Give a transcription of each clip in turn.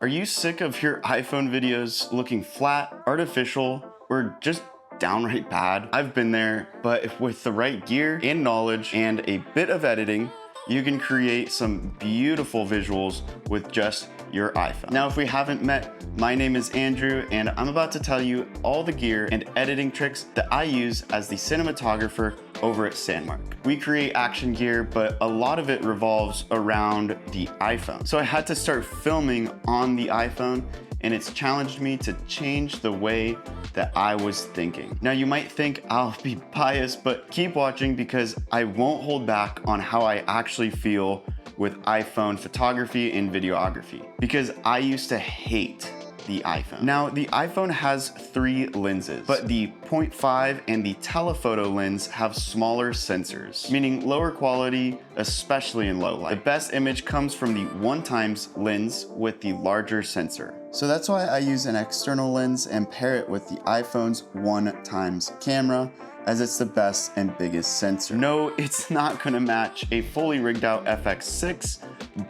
Are you sick of your iPhone videos looking flat, artificial, or just downright bad? I've been there, but with the right gear and knowledge and a bit of editing, you can create some beautiful visuals with just your iPhone. Now, if we haven't met, my name is Andrew, and I'm about to tell you all the gear and editing tricks that I use as the cinematographer over at SANDMARC. We create action gear, but a lot of it revolves around the iPhone. So I had to start filming on the iPhone, and it's challenged me to change the way that I was thinking. Now, you might think I'll be biased, but keep watching because I won't hold back on how I actually feel with iPhone photography and videography, because I used to hate the iPhone. Now, the iPhone has 3 lenses, but the 0.5 and the telephoto lens have smaller sensors, meaning lower quality, especially in low light. The best image comes from the 1x lens with the larger sensor. So that's why I use an external lens and pair it with the iPhone's 1x camera, as it's the best and biggest sensor. No, it's not gonna match a fully rigged out FX6,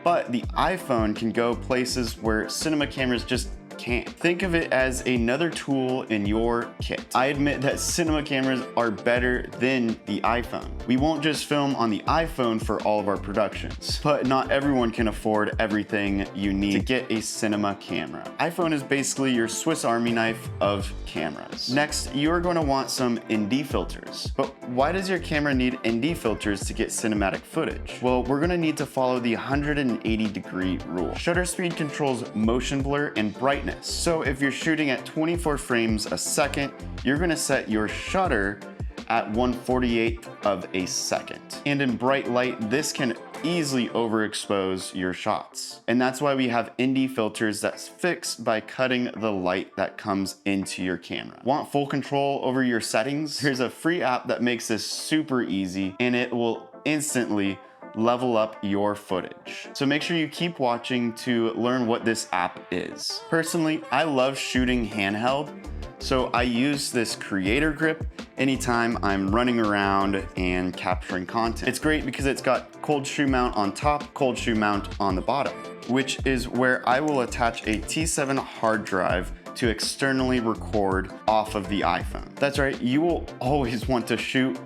but the iPhone can go places where cinema cameras just can't. Think of it as another tool in your kit. I admit that cinema cameras are better than the iPhone. We won't just film on the iPhone for all of our productions, but not everyone can afford everything you need to get a cinema camera. iPhone is basically your Swiss Army knife of cameras. Next, you're going to want some ND filters. But why does your camera need ND filters to get cinematic footage? Well, we're going to need to follow the 180-degree rule. Shutter speed controls motion blur and brightness. So if you're shooting at 24 frames a second, you're gonna set your shutter at 1/48th of a second. And in bright light, this can easily overexpose your shots. And that's why we have ND filters that's fixed by cutting the light that comes into your camera. Want full control over your settings? Here's a free app that makes this super easy, and it will instantly level up your footage. So make sure you keep watching to learn what this app is. Personally, I love shooting handheld, so I use this creator grip anytime I'm running around and capturing content. It's great because it's got cold shoe mount on top, cold shoe mount on the bottom, which is where I will attach a T7 hard drive to externally record off of the iPhone. That's right, you will always want to shoot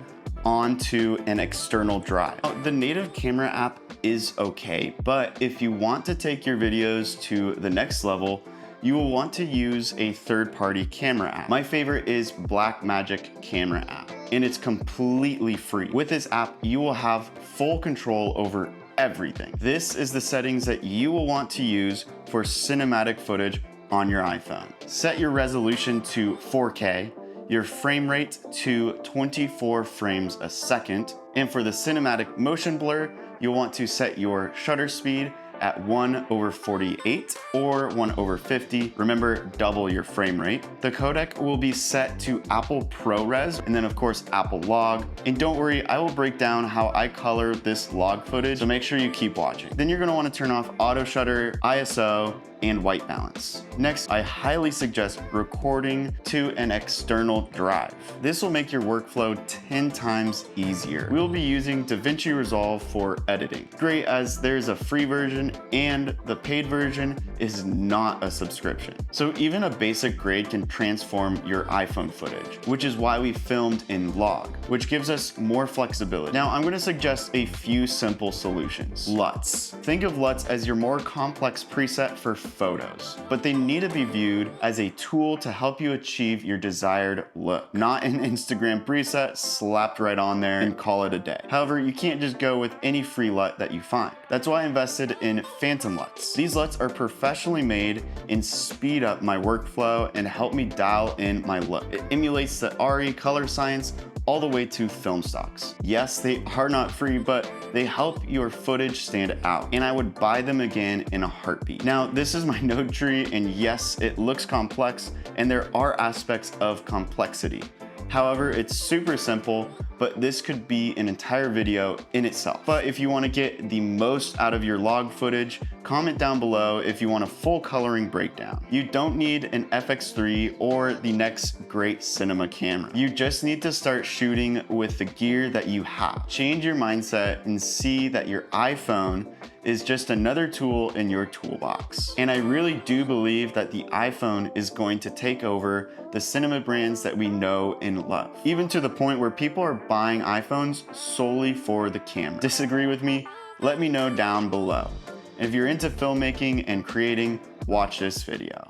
onto an external drive. The native camera app is okay, but if you want to take your videos to the next level, you will want to use a third-party camera app. My favorite is Blackmagic Camera app, and it's completely free. With this app, you will have full control over everything. This is the settings that you will want to use for cinematic footage on your iPhone. Set your resolution to 4K, your frame rate to 24 frames a second, and for the cinematic motion blur, you'll want to set your shutter speed at 1/48 or 1/50. Remember, double your frame rate. The codec will be set to Apple ProRes, and then of course Apple Log. And don't worry, I will break down how I color this log footage, so make sure you keep watching. Then you're gonna wanna turn off auto shutter, ISO, and white balance. Next, I highly suggest recording to an external drive. This will make your workflow 10 times easier. We'll be using DaVinci Resolve for editing. Great, as there's a free version and the paid version is not a subscription. So even a basic grade can transform your iPhone footage, which is why we filmed in log, which gives us more flexibility. Now, I'm gonna suggest a few simple solutions. LUTS. Think of LUTS as your more complex preset for photos, but they need to be viewed as a tool to help you achieve your desired look, not an Instagram preset slapped right on there and call it a day. However, you can't just go with any free LUT that you find. That's why I invested in Phantom LUTs. These LUTs are professionally made and speed up my workflow and help me dial in my look. It emulates the RE color science all the way to film stocks. Yes, they are not free, but they help your footage stand out, and I would buy them again in a heartbeat. Now, this is my node tree, and yes, it looks complex, and there are aspects of complexity. However, it's super simple, but this could be an entire video in itself. But if you want to get the most out of your log footage, comment down below if you want a full coloring breakdown. You don't need an FX3 or the next great cinema camera. You just need to start shooting with the gear that you have. Change your mindset and see that your iPhone is just another tool in your toolbox. And I really do believe that the iPhone is going to take over the cinema brands that we know and love, even to the point where people are buying iPhones solely for the camera. Disagree with me? Let me know down below. If you're into filmmaking and creating, watch this video.